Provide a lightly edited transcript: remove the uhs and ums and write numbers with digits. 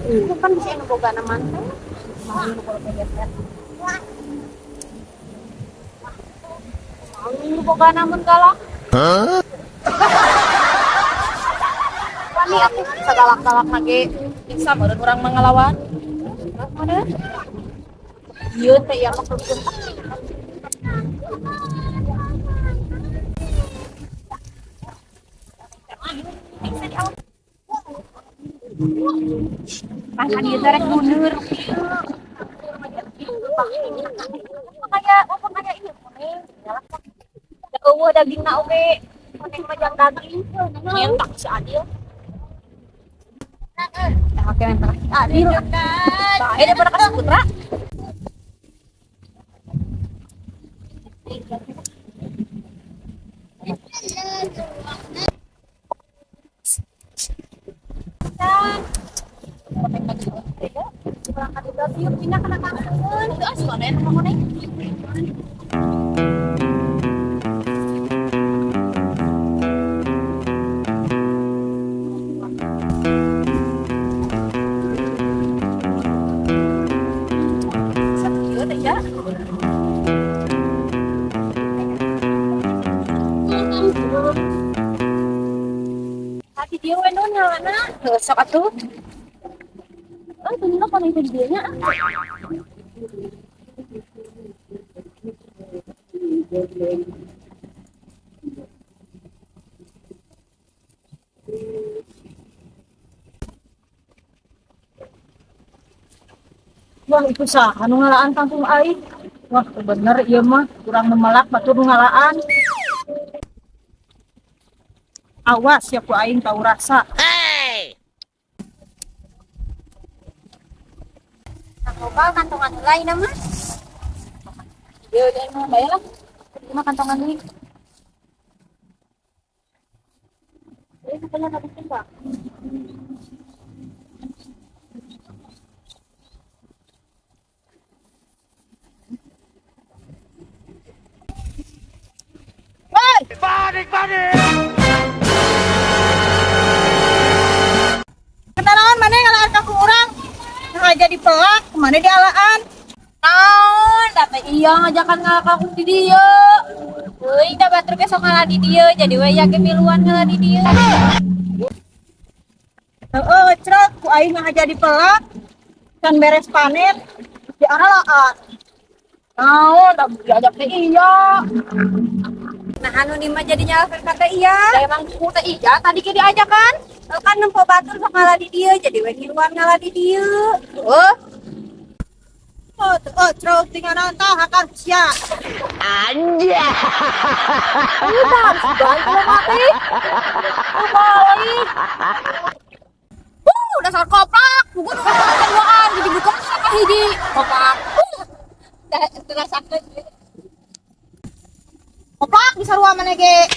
Itu kan bisa yang boga na mantel. Mau nu kalau lihat-lihat. Mau nu boga na mun galak. Wani aku sagalak-galak lagi. Bisa meureun urang mangalawan. Mana? Ieu teh ya mah keuntung. Pasal dia tarik mundur. Kayak apa kayak ini kuning. Eueuh dagingna oge. Kuning mah daging. Nyentak si Adil. Oke, mentak si Adil. Bae daripada ka Saputra. Berangkat juga yuk pindah ke Nakamun. Itu asuhan ya nama kuning. Sakit deh ya. Hati dia weno nyalana. Sok atuh. Tunjuk apa nih videonya? Wah itu sah, anu ngalaan kampung aing. Wah bener iya mah, kurang memelak batur ngalaan. Awas ya ku aing tahu rasa. Coba kantongan lain nama. Iya, dia mah bayar lah. Cuma kantongan ini. Ini kalian habis tembak. Hei! Panik! Kenalan mana ngalaan kampung orang? Nggak jadi pelak, kemana dialaan? Naon, dapat iya ngajakan ngalak aku di dia. Woi, dapat truk besok ngalah di dia, jadi we yakin miluan ngalah di dia. Cerot, ku aing nggak jadi pelak, kan beres panen, di alaan. Naon, dapat diajak ke iya. Nah, anu nima jadinya kata iya. Saya emang ku teh iya, tadi ke diajak kan? Kan nempo batur sok ngalah di dia, jadi we miluan ngalah di dia. Terus tinggal nonton akan siap. Anja. Udah, sudah mati. Balik. Dasar kopak. Bukan keluar jadi buka apa hidi kopak. Terasa sakit. Kopak bisa ruang mana ge?